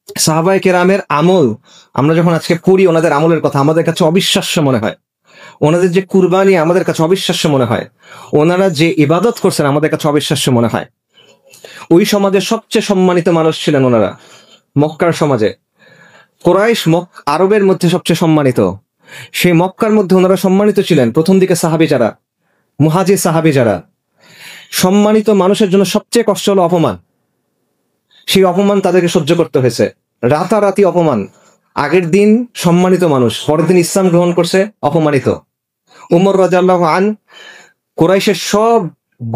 সাহাবায়ে কেরামের আমল আমরা যখন আজকে পড়ি, ওনাদের আমলের কথা আমাদের কাছে অবিশ্বাস্য মনে হয়। ওনাদের যে কুরবানি আমাদের কাছে অবিশ্বাস্য মনে হয়। ওনারা যে ইবাদত করছেন আমাদের কাছে অবিশ্বাস্য মনে হয়। ওই সমাজের সবচেয়ে সম্মানিত মানুষ ছিলেন ওনারা। মক্কার সমাজে কুরাইশ আরবের মধ্যে সবচেয়ে সম্মানিত। সেই মক্কার মধ্যে ওনারা সম্মানিত ছিলেন। প্রথম দিকে সাহাবী যারা, মুহাজির সাহাবী যারা, সম্মানিত মানুষের জন্য সবচেয়ে কষ্ট হলো অপমান। সেই অপমান তাদেরকে সহ্য করতে হয়েছে, রাতারাতি অপমান। আগের দিন সম্মানিত মানুষ, পরের দিন ইসলাম গ্রহণ করছে, অপমানিত। উমর রাদিয়াল্লাহু আনহু, কুরাইশের সব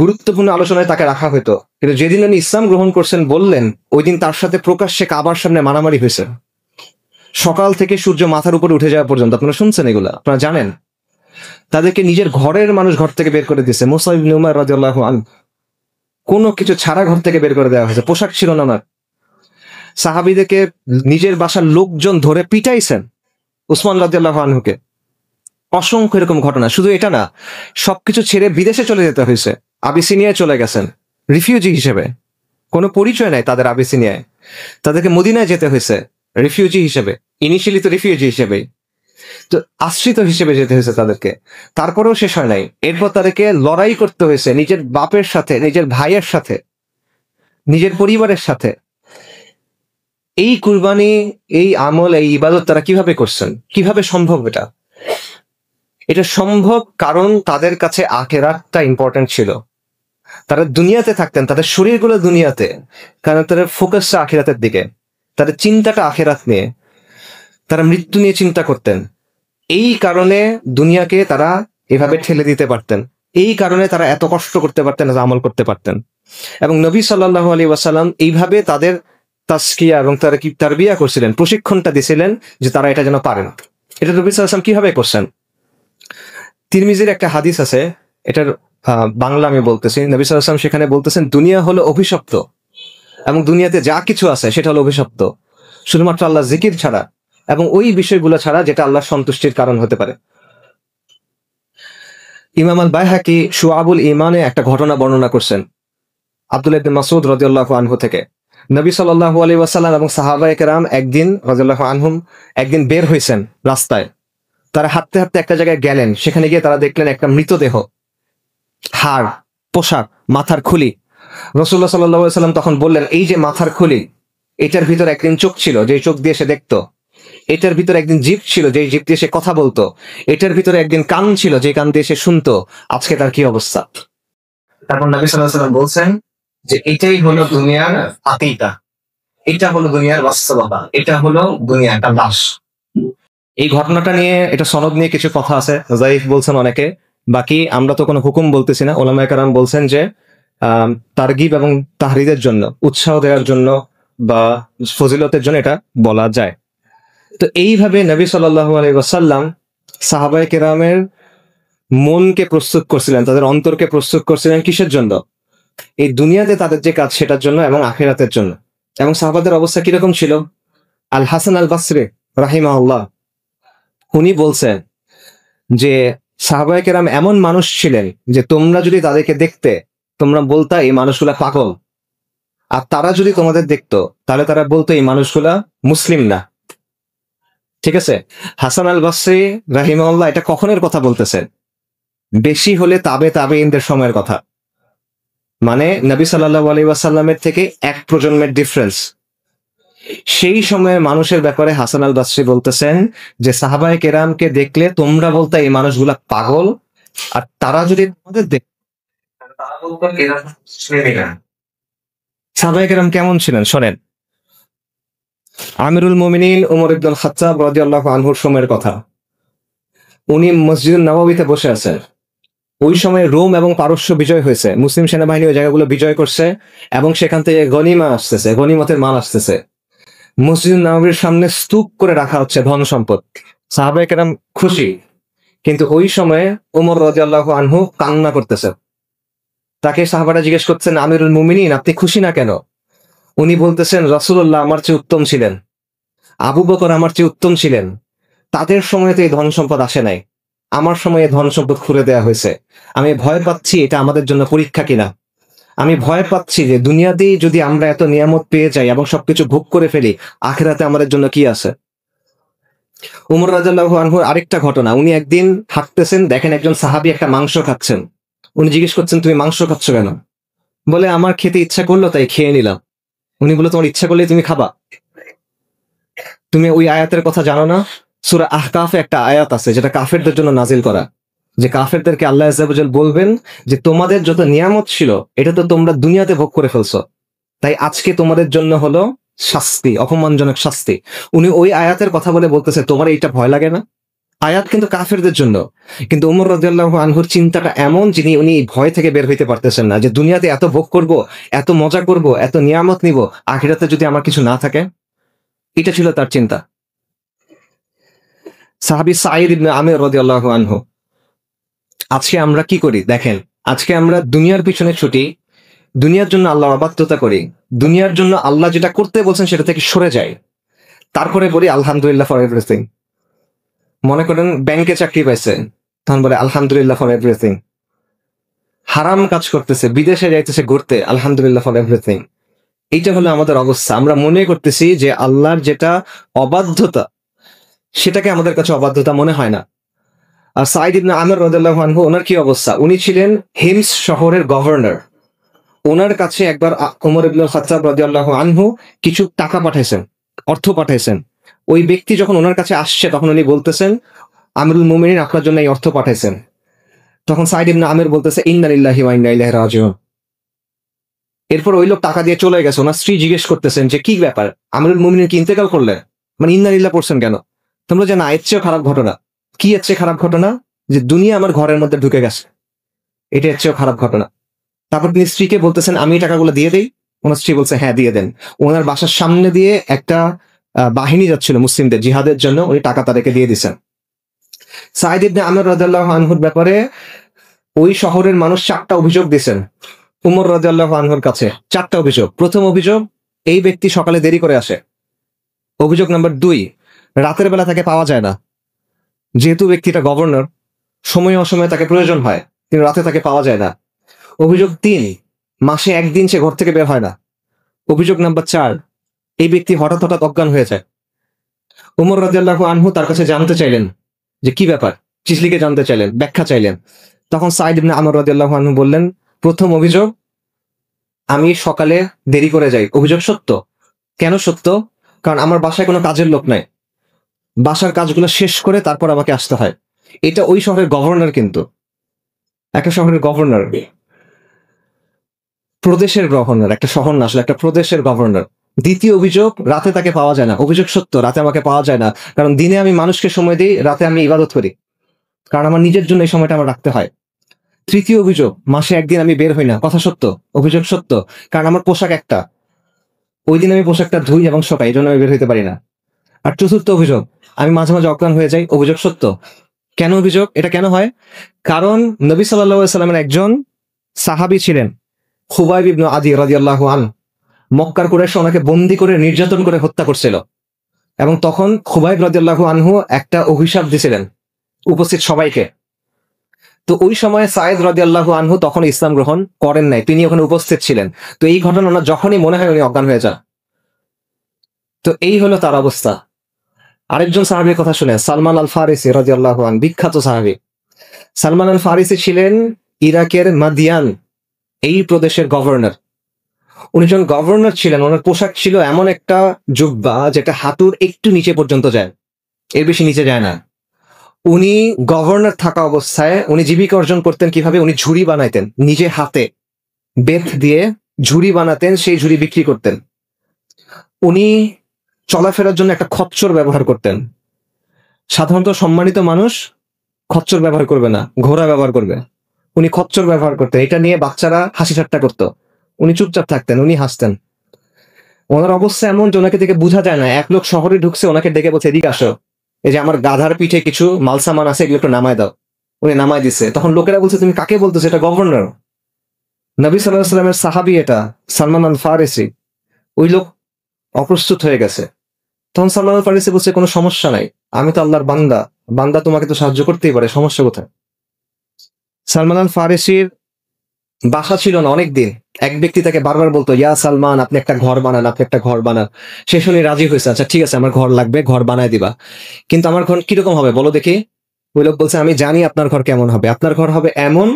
গুরুত্বপূর্ণ আলোচনায় তাকে রাখা হতো, কিন্তু যেদিন উনি ইসলাম গ্রহণ করছেন বললেন, ওই দিন তার সাথে প্রকাশ্যে কাবার সামনে মারামারি হয়েছে। সকাল থেকে সূর্য মাথার উপরে উঠে যাওয়া পর্যন্ত। আপনারা শুনছেন এগুলা, আপনারা জানেন। তাদেরকে নিজের ঘরের মানুষ ঘর থেকে বের করে দিয়েছে। মুসআব ইবনে উমার রাদিয়াল্লাহু আনহু কোনো কিছু ছাড়া ঘর থেকে বের করে দেওয়া হয়েছে, পোশাক ছিল না ওনার। সাহাবীদেরকে নিজের বাসার লোকজন ধরে পিটাইছেন, উসমান রাদিয়াল্লাহু আনহুকে। অসংখ্য এরকম ঘটনা। শুধু এটা না, সবকিছু ছেড়ে বিদেশে চলে যেতে হয়েছে। আবিসিনিয়ায় চলে গেছেন রিফিউজি হিসেবে, কোনো পরিচয় নাই তাদের আবিসিনিয়ায়। তাদেরকে মদিনায় যেতে হয়েছে রিফিউজি হিসেবে, ইনিশিয়ালি তো রিফিউজি হিসেবে, তো আশ্রিত হিসেবে যেতে হয়েছে তাদেরকে। তারপরেও শেষ হয় নাই, এরপর তাদেরকে লড়াই করতে হয়েছে নিজের বাপের সাথে, নিজের ভাইয়ের সাথে, নিজের পরিবারের সাথে। এই কুরবানি, এই আমল, এই ইবাদত তারা কিভাবে করছেন? কিভাবে সম্ভব এটা? এটা সম্ভব কারণ তাদের কাছে আখিরাতটা ইম্পর্টেন্ট ছিল। তারা দুনিয়াতে থাকতেন, তাদের শরীরগুলো দুনিয়াতে, কারণ তাদের ফোকাসটা আখিরাতের দিকে, তাদের চিন্তাটা আখিরাত নিয়ে, তারা মৃত্যু নিয়ে চিন্তা করতেন। এই কারণে দুনিয়াকে তারা এভাবে ঠেলে দিতে পারতেন। এই কারণে তারা এত কষ্ট করতে পারতেন, এত আমল করতে পারতেন। এবং নবী সাল্লাল্লাহু আলাইহি ওয়াসাল্লাম এইভাবে তাদের তাসকিয়া এবং তারা কি তারবিয়া করছিলেন, প্রশিক্ষণটা দিছিলেন যে তারা এটা যেন পারেন। এটা নবী সাল্লাল্লাহু আলাইহি ওয়াসাল্লাম কিভাবে করছেন? তিরমিজির একটা হাদিস আছে, এটার বাংলা আমি বলতেছি। নবী সাল্লাল্লাহু আলাইহি ওয়াসাল্লাম সেখানে বলতেছেন, দুনিয়া হলো অভিশপ্ত এবং দুনিয়াতে যা কিছু আছে সেটা হলো অভিশপ্ত, শুধুমাত্র আল্লাহ জিকির ছাড়া এবং ওই বিষয়গুলো ছাড়া যেটা আল্লাহর সন্তুষ্টির কারণ হতে পারে। ইমাম আল বাইহাকি শুআবুল ঈমানে একটা ঘটনা বর্ণনা করছেন আব্দুল্লাহ ইবনে মাসউদ রাদিয়াল্লাহু আনহু থেকে। নবী সাল্লাল্লাহু আলাইহি ওয়াসাল্লাম এবং সাহাবায়ে কেরাম একদিন রাদিয়াল্লাহু আনহুম একদিন বের হয়েছেন রাস্তায়। তারা হাঁটতে হাঁটতে একটা জায়গায় গেলেন, সেখানে গিয়ে তারা দেখলেন একটা মৃতদেহ, হাড়, পোশাক, মাথার খুলি। রাসূলুল্লাহ সাল্লাল্লাহু আলাইহি ওয়াসাল্লাম তখন বললেন, এই যে মাথার খুলি, এটার ভিতর একদিন চোখ ছিল, যে চোখ দিয়ে সে দেখতো। এটার ভিতরে একদিন জিভ ছিল, যে জিভ দিয়ে সে কথা বলতো। এটার ভিতরে একদিন কান ছিল, যে কান দিয়ে সে শুনতো। আজকে তার কি অবস্থা? তারপর নবী সাল্লাল্লাহু আলাইহি ওয়াসাল্লাম বলছেন যে এটাই হলো দুনিয়ার হাকিকা, এটা হলো দুনিয়ার বাস্তবতা, এটা হলো দুনিয়া একটা লাশ। এই ঘটনাটা নিয়ে, এটা সনদ নিয়ে কিছু কথা আছে, যায়িফ বলছেন অনেকে। বাকি আমরা তো কোনো হুকুম বলতেছি না। ওলামায়ে কেরাম বলছেন যে তারগিব এবং তাহরিদের জন্য, উৎসাহ দেওয়ার জন্য বা ফজিলতের জন্য এটা বলা যায়। তো এইভাবে নবী সাল্লাল্লাহু আলাইহি ওয়াসাল্লাম সাহাবায়ে কেরামের মনকে প্রস্তুত করছিলেন, তাদের অন্তরকে প্রস্তুত করছিলেন কিসের জন্য? এই দুনিয়াতে তাদের যে কাজ সেটার জন্য এবং আখিরাতের জন্য। এবং সাহাবাদের অবস্থা কিরকম ছিল? আল হাসান আল বাসরি রাহিমাহুল্লাহ উনি বলছেন যে সাহাবায়ে কেরাম এমন মানুষ ছিলেন যে তোমরা যদি তাদেরকে দেখতে, তোমরা বলতা এই মানুষগুলা পাগল। আর তারা যদি তোমাদের দেখতো, তাহলে তারা বলতো এই মানুষগুলা মুসলিম না। ঠিক আছে? হাসান আল বাসরি রাহিমাহুল্লাহ এটা কখনের কথা বলতেছেন? বেশি হলে তাবেঈনদের সময়ের কথা। মানে নবী সাল্লাল্লাহু আলাইহি ওয়াসাল্লামের থেকে এক প্রজন্মের ডিফারেন্স। সেই সময়ের মানুষের ব্যাপারে হাসান আল বাসরি বলতেছেন যে সাহাবায়ে কেরামকে দেখলে তোমরা বলতে এই মানুষগুলা পাগল, আর তারা যদি তোমাদের দেখতো তারা বলতো এরা মুসলিমই না। সাহাবায়ে কেরাম কেমন ছিলেন শোনেন। আমিরুল মুমিনিন উমর ইবনুল খাত্তাব রাদিয়াল্লাহু আনহুর সময়ের কথা। উনি মসজিদুন নববীতে বসে আছেন। ওই সময় রোম এবং পারস্য বিজয় হয়েছে, মুসলিম সেনাবাহিনী ওই জায়গাগুলো বিজয় করছে এবং সেখান থেকে গনিমা আসতেছে, গনিমতের মাল আসতেছে। মসজিদুন নববীর সামনে স্তূপ করে রাখা হচ্ছে ধন সম্পদ। সাহাবায়ে কেরাম খুশি, কিন্তু ওই সময়ে ওমর রাদিয়াল্লাহু আনহু কান্না করতেছে। তাকে সাহাবারা জিজ্ঞেস করছেন, আমিরুল মুমিনিন আপনি খুশি না কেন? উনি বলতেছেন, রাসূলুল্লাহ আমার চেয়ে উত্তম ছিলেন, আবু বকর আমার চেয়ে উত্তম ছিলেন, তাদের সময়ে তো এই ধন সম্পদ আসে নাই, আমার সময়ে ধন সম্পদ খুলে দেওয়া হয়েছে। আমি ভয় পাচ্ছি এটা আমাদের জন্য পরীক্ষা কিনা। আমি ভয় পাচ্ছি যে দুনিয়াতেই যদি আমরা এত নিয়ামত পেয়ে যাই এবং সবকিছু ভোগ করে ফেলি, আখিরাতে আমাদের জন্য কি আছে? উমর রাদিয়াল্লাহু আনহুর আরেকটা ঘটনা, উনি একদিন হাঁটতেছেন, দেখেন একজন সাহাবী একটা মাংস খাচ্ছেন। উনি জিজ্ঞেস করছেন, তুমি মাংস খাচ্ছ কেন? বলে, আমার খেতে ইচ্ছা করলো তাই খেয়ে নিলাম। উনি বলে, তোমার ইচ্ছা করলেই তুমি খাবা? তুমি ওই আয়াতের কথা জানো না? সূরা আহকাফে একটা আয়াত আছে যেটা কাফেরদের জন্য নাজিল করা, যে কাফেরদেরকে আল্লাহ আযজা ওয়া জাল বলবেন যে তোমাদের যত নিয়ামত ছিল এটা তো তোমরা দুনিয়াতে ভোগ করে ফেলছো, তাই আজকে তোমাদের জন্য হলো শাস্তি, অপমানজনক শাস্তি। উনি ওই আয়াতের কথা বলে বলতেছে, তোমার এইটা ভয় লাগে না? আয়াত কিন্তু কাফেরদের জন্য। কিন্তু ওমর রাদিয়াল্লাহু আনহুর চিন্তাটা এমন, যিনি উনি এই ভয় থেকে বের হইতে পারতেছেন না, যে দুনিয়াতে এত ভোগ করব, এত মজা করব, এত নিয়ামত নিব, আখিরাতে যদি আমার কিছু না থাকে। এটা ছিল তার চিন্তা। সাহাবী সাঈদ ইবনে আমির রাদিয়াল্লাহু আনহু। আজকে আমরা কি করি দেখেন, আজকে আমরা দুনিয়ার পিছনে ছুটি, দুনিয়ার জন্য আল্লাহর অবাধ্যতা করি, দুনিয়ার জন্য আল্লাহ যেটা করতে বলছেন সেটা থেকে সরে যাই, তারপরে বলি আলহামদুলিল্লাহ ফর এভরিথিং। মনে করেন ব্যাংকে চাকরি পাইছে, তখন বলে আলহামদুলিল্লাহ ফর এভরিথিং। হারাম কাজ করতেছে, বিদেশে যাইতেছে ঘুরতে, আলহামদুলিল্লাহ ফর এভরিথিং। এইটা হলো আমাদের অবস্থা। আমরা মনে করতেছি যে আল্লাহর যেটা অবাধ্যতা সেটাকে আমাদের কাছে অবাধ্যতা মনে হয় না। আর সাঈদ ইবনে আমির রাদিয়াল্লাহু আনহু, ওনার কি অবস্থা? উনি ছিলেন হিমস শহরের গভর্নর। ওনার কাছে একবার ওমর ইবনুল খাত্তাব রাদিয়াল্লাহু আনহু কিছু টাকা পাঠাইছেন, অর্থ পাঠাইছেন। ওই ব্যক্তি যখন ওনার কাছে আসছে তখন উনি বলতেছেন, আমিরুল মুমিনিন আপনার জন্য এই অর্থ পাঠাইছেন। তখন সাঈদ ইবনে আমির বলতেছে, ইন্না লিল্লাহি ওয়া ইন্না ইলাইহি রাজিউন। এরপর ওই লোক টাকা দিয়ে চলে গেছে। ওনার স্ত্রী জিজ্ঞেস করতেছেন যে কি ব্যাপার, আমিরুল মুমিনিন কি ইন্তেকাল করলেন? মানে ইন্না লিল্লাহ পড়ছেন কেন? তোমরা যে না, এর চেয়েও খারাপ ঘটনা। কি এর চেয়ে খারাপ ঘটনা? যে দুনিয়া আমার ঘরের মধ্যে ঢুকে গেছে, এটা এর চেয়েও খারাপ ঘটনা। তারপর তিনি স্ত্রীকে বলতেছেন, আমি এই টাকাগুলো দিয়ে দেই? ওনার স্ত্রী বলছে, হ্যাঁ দিয়ে দেন। ওনার বাসার সামনে দিয়ে একটা বাহিনী যাচ্ছিল মুসলিমদের জিহাদের জন্য, উনি টাকা তাদেরকে দিয়ে দিচ্ছেন। সাঈদ ইবনে আমির রাদিয়াল্লাহু আনহুর ব্যাপারে ওই শহরের মানুষ 4টা অভিযোগ দিয়েছেন উমর রাদিয়াল্লাহু আনহুর কাছে। 4টা অভিযোগ। প্রথম অভিযোগ, এই ব্যক্তি সকালে দেরি করে আসে। অভিযোগ নাম্বার 2, রাতের বেলা তাকে পাওয়া যায় না। যেহেতু ব্যক্তিটা গভর্নর, সময় অসময়ে তাকে প্রয়োজন হয়, কিন্তু রাতে তাকে পাওয়া যায় না। অভিযোগ 3, মাসে একদিন সে ঘর থেকে বের হয় না। অভিযোগ নাম্বার 4, এই ব্যক্তি হঠাৎ হঠাৎ অজ্ঞান হয়ে যায়। উমর রাদিয়াল্লাহু আনহু তার কাছে জানতে চাইলেন যে কি ব্যাপার, চিসলিকে জানতে চাইলেন, ব্যাখ্যা চাইলেন। তখন সাঈদ ইবনে আমর রাদিয়াল্লাহু আনহু বললেন, প্রথম অভিযোগ, আমি সকালে দেরি করে যাই, অভিযোগ সত্য। কেন সত্য? কারণ আমার বাসায় কোনো কাজের লোক নাই, বাসার কাজগুলো শেষ করে তারপর আমাকে আসতে হয়। এটা ওই শহরের গভর্নর, কিন্তু একটা শহরের গভর্নর, প্রদেশের গভর্নর, একটা শহর না আসলে, একটা প্রদেশের গভর্নর। দ্বিতীয় অভিযোগ, রাতে তাকে পাওয়া যায় না, অভিযোগ সত্য, রাতে আমাকে পাওয়া যায় না, কারণ দিনে আমি মানুষকে সময় দিই, রাতে আমি ইবাদত করি, কারণ আমার নিজের জন্য এই সময়টা আমার রাখতে হয়। তৃতীয় অভিযোগ, মাসে একদিন আমি বের হই না, কথা সত্য, অভিযোগ সত্য, কারণ আমার পোশাক একটা, ওই দিন আমি পোশাকটা ধুই এবং শোকাই, এই জন্য আমি বের হইতে পারি না। আর চতুর্থ অভিযোগ, আমি মাঝে মাঝে অজ্ঞান হয়ে যাই, অভিযোগ সত্য। কেন অভিযোগ? এটা কেন হয়? কারণ নবী সাল্লাল্লাহু আলাইহি সাল্লামের একজন সাহাবী ছিলেন, খুবাইব ইবনে আদি রাদিয়াল্লাহু আনহু। মক্কার কুরাইশ ওনাকে বন্দী করে নির্যাতন করে হত্যা করছিল, এবং তখন খুবাইব রাদিয়াল্লাহু আনহু একটা অভিশাপ দিয়েছিলেন উপস্থিত সবাইকে। তো ওই সময় সাঈদ রাদিয়াল্লাহু আনহু তখন ইসলাম গ্রহণ করেন নাই, তিনি ওখানে উপস্থিত ছিলেন। তো এই ঘটনা ওনার যখনই মনে হয় উনি অজ্ঞান হয়ে যান। তো এই হলো তার অবস্থা। আরেকজন সাহাবীর কথা শুনে, সালমান আল ফারিসি রাদিয়াল্লাহু আনহু, বিখ্যাত সাহাবী। সালমান আল ফারিসি ছিলেন ইরাকের মাদিয়ান এই প্রদেশের গভর্নর। উনি যখন গভর্নর ছিলেন, ওনার পোশাক ছিল এমন একটা জুব্বা যেটা হাঁটুর একটু নিচে পর্যন্ত যায়, এর বেশি নিচে যায় না। উনি গভর্নর থাকা অবস্থায় উনি জীবিকা অর্জন করতেন কিভাবে? উনি ঝুড়ি বানাইতেন, নিজে হাতে বেত দিয়ে ঝুড়ি বানাতেন, সেই ঝুড়ি বিক্রি করতেন। উনি চলাফেরার জন্য একটা খচ্চর ব্যবহার করতেন। সাধারণত সম্মানিত মানুষ খচ্চর ব্যবহার করবে না, ঘোড়া ব্যবহার করবে। উনি খচ্চর ব্যবহার করতেন, এটা নিয়ে বাচ্চারা হাসি ঠাট্টা করতো। উনি চুপচাপ থাকতেন, উনি হাসতেন। ওনার অবস্থা এমন যে ওনাকে দেখে বোঝা যায় না। এক লোক শহরে ঢুকছে, ওনাকে ডেকে বলছে, এদিকে আসো, এই যে আমার গাধার পিঠে কিছু মালসামান আছে, এগুলো একটু নামায় দাও। উনি নামায় দিছে। তখন লোকেরা বলছে, তুমি কাকে বলতেছো? এটা গভর্নর, নবী সাল্লাল্লাহু আলাইহি সাল্লামের সাহাবী, এটা সালমান আল ফারিসি। ওই লোক অপ্রস্তুত হয়ে গেছে। তখন সালমান আল ফারিসি বলছে, কোনো সমস্যা নাই, আমি তো আল্লাহর বান্দা, বান্দা তোমাকে তো সাহায্য করতেই পারে, সমস্যা কোথায়? সালমান আল ফারিসির বাসা ছিল না অনেক দিন। এক ব্যক্তি তাকে বারবার বলতো, ইয়া সালমান আপনি একটা ঘর বানান, আপনি একটা ঘর বানান। সে শুনে রাজি হয়েছে, আচ্ছা ঠিক আছে আমার ঘর লাগবে, ঘর বানায় দিবা। কিন্তু আমার ঘর কিরকম হবে বলো দেখি? ওই লোক বলছে, আমি জানি আপনার ঘর কেমন হবে। আপনার ঘর হবে এমন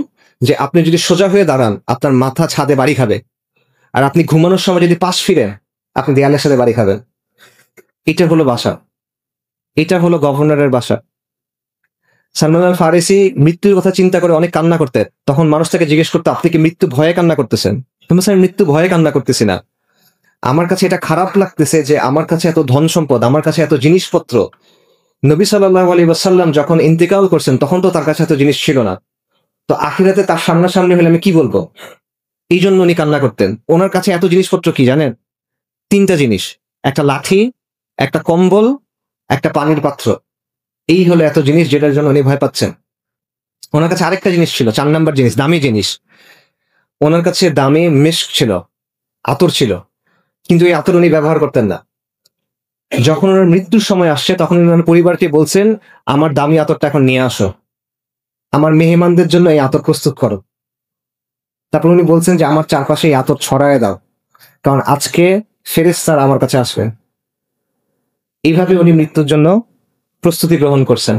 যে আপনি যদি সোজা হয়ে দাঁড়ান আপনার মাথা ছাদে বাড়ি খাবে, আর আপনি ঘুমানোর সময় যদি পাশ ফিরেন আপনি দেয়ালের সাথে বাড়ি খাবেন। এটা হলো বাসা, এটা হলো গভর্নরের বাসা। সালমান আল ফারিসি মৃত্যুর কথা চিন্তা করে অনেক কান্না করতেন। তখন মানুষ তাকে জিজ্ঞেস করতো, আপনি কি মৃত্যু ভয়ে কান্না করতেছেন? তুমি স্যার, মৃত্যু ভয়ে কান্না করতেছি না, আমার কাছে এটা খারাপ লাগতেছে যে আমার কাছে এত ধন সম্পদ, আমার কাছে এত জিনিসপত্র। নবী সাল্লাল্লাহু আলাইহি ওয়াসাল্লাম যখন ইন্তেকাল করছেন তখন তো তার কাছে এত জিনিস ছিল না। তো আখিরাতে তার সামনাসামনি হলে আমি কি বলবো? এই জন্য উনি কান্না করতেন। ওনার কাছে এত জিনিসপত্র কি জানেন? 3টা জিনিস, একটা লাঠি, একটা কম্বল, একটা পানির পাত্র। এই হলো এত জিনিস যেটার জন্য উনি ভয় পাচ্ছেন। ওনার কাছে আরেকটা জিনিস ছিল, 4 নাম্বার জিনিস, দামি জিনিস। ওনার কাছে দামি মিস্ক ছিল, আতর ছিল, কিন্তু এই আতর উনি ব্যবহার করতেন না। যখন ওনার মৃত্যুর সময় আসছে তখন ওনার পরিবারকে বলছেন, আমার দামি আতরটা এখন নিয়ে আসো, আমার মেহমানদের জন্য এই আতর প্রস্তুত করো। তারপর উনি বলছেন যে আমার চারপাশে এই আতর ছড়ায় দাও, কারণ আজকে ফেরেশতারা আমার কাছে আসবেন। এইভাবে উনি মৃত্যুর জন্য প্রস্তুতি গ্রহণ করছেন।